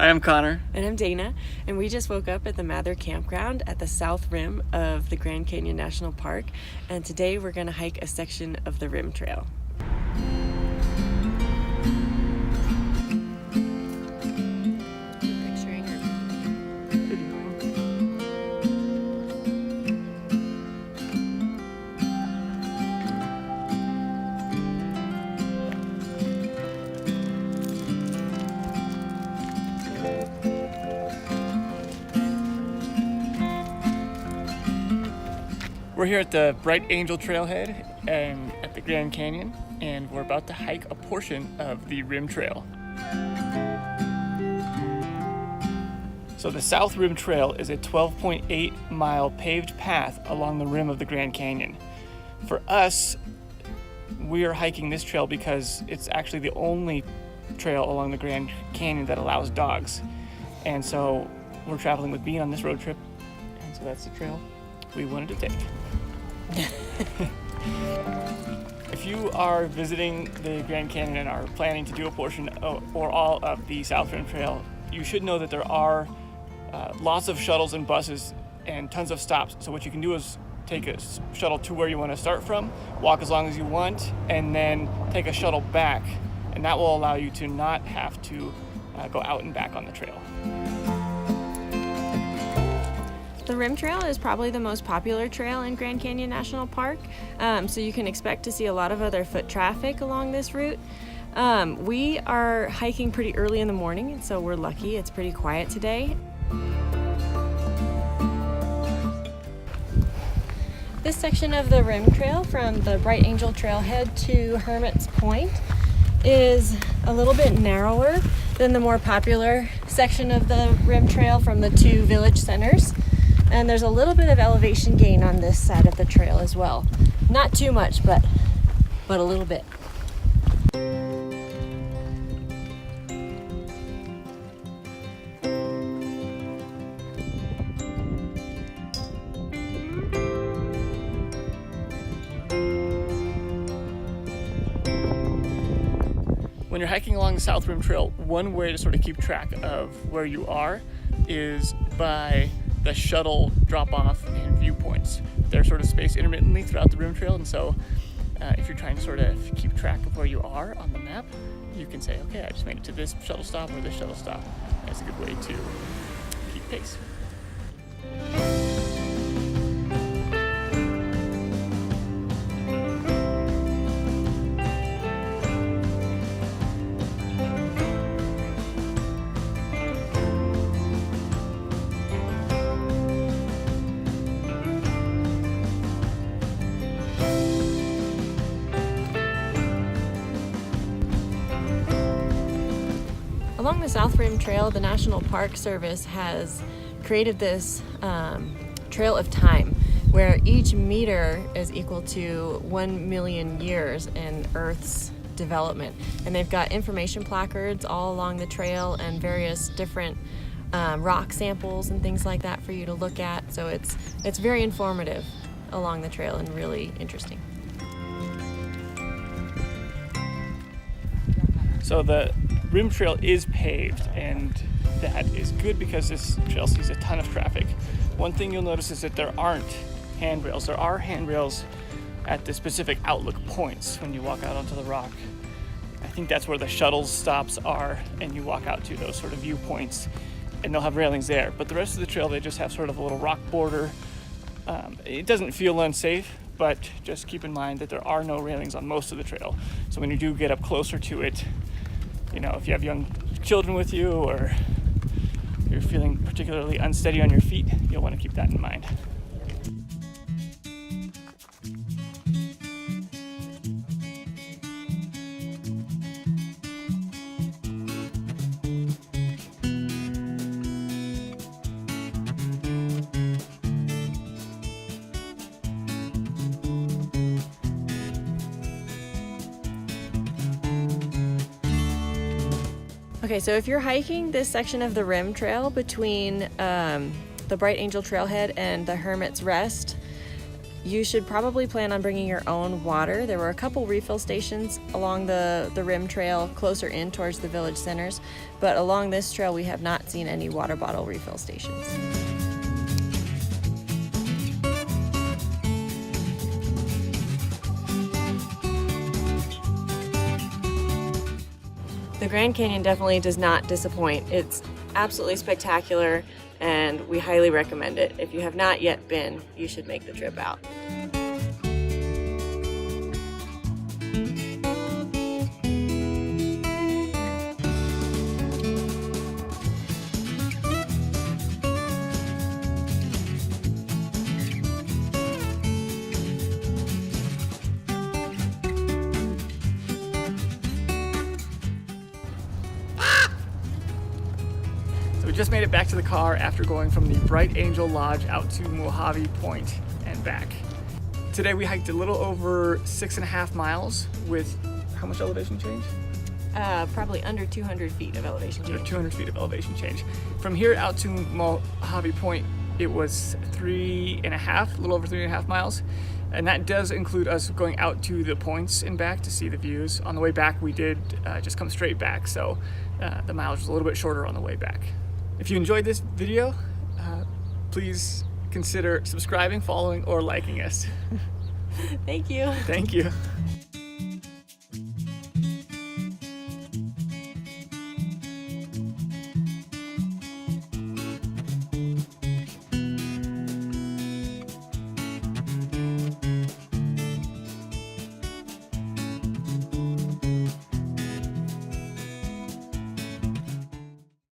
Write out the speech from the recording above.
Hi, I'm Connor. And I'm Dana, and we just woke up at the Mather Campground at the south rim of the Grand Canyon National Park, and today we're going to hike a section of the Rim Trail. We're here at the Bright Angel Trailhead and at the Grand Canyon, and we're about to hike a portion of the Rim Trail. So the South Rim Trail is a 12.8 mile paved path along the rim of the Grand Canyon. For us, we are hiking this trail because it's actually the only trail along the Grand Canyon that allows dogs. And so we're traveling with Bean on this road trip, and so that's the trail we wanted to take. If you are visiting the Grand Canyon and are planning to do a portion or all of the South Rim Trail, you should know that there are lots of shuttles and buses and tons of stops. So what you can do is take a shuttle to where you want to start from, walk as long as you want, and then take a shuttle back. And that will allow you to not have to go out and back on the trail. The Rim Trail is probably the most popular trail in Grand Canyon National Park, so you can expect to see a lot of other foot traffic along this route. We are hiking pretty early in the morning, and so we're lucky. It's pretty quiet today. This section of the Rim Trail from the Bright Angel Trailhead to Hermit's Point is a little bit narrower than the more popular section of the Rim Trail from the two village centers. And there's a little bit of elevation gain on this side of the trail as well. Not too much, but a little bit. When you're hiking along the South Rim Trail, one way to sort of keep track of where you are is by the shuttle drop-off and viewpoints. They're sort of spaced intermittently throughout the Rim Trail, and so if you're trying to sort of keep track of where you are on the map, you can say, okay, I just made it to this shuttle stop or this shuttle stop. That's a good way to keep pace. Along the South Rim Trail, the National Park Service has created this trail of time where each meter is equal to 1 million years in Earth's development. And they've got information placards all along the trail and various different rock samples and things like that for you to look at. So it's very informative along the trail and really interesting. So the Rim Trail is paved, and that is good because this trail sees a ton of traffic. One thing you'll notice is that there aren't handrails. There are handrails at the specific outlook points when you walk out onto the rock. I think that's where the shuttle stops are, and you walk out to those sort of viewpoints, and they'll have railings there. But the rest of the trail, they just have sort of a little rock border. It doesn't feel unsafe, but just keep in mind that there are no railings on most of the trail. So when you do get up closer to it, you know, if you have young children with you or you're feeling particularly unsteady on your feet, you'll want to keep that in mind. Okay, so if you're hiking this section of the Rim Trail between the Bright Angel Trailhead and the Hermit's Rest, You should probably plan on bringing your own water. There were a couple refill stations along the rim trail closer in towards the village centers, but along this trail we have not seen any water bottle refill stations. The Grand Canyon definitely does not disappoint. It's absolutely spectacular and we highly recommend it. If you have not yet been, you should make the trip out. We just made it back to the car after going from the Bright Angel Lodge out to Mohave Point and back. Today we hiked a little over 6.5 miles with how much elevation change? Probably under 200 feet of elevation change. Under 200 feet of elevation change. From here out to Mohave Point, it was 3.5, a little over 3.5 miles. And that does include us going out to the points and back to see the views. On the way back, we did just come straight back, so the mileage was a little bit shorter on the way back. If you enjoyed this video, please consider subscribing, following, or liking us. Thank you. Thank you.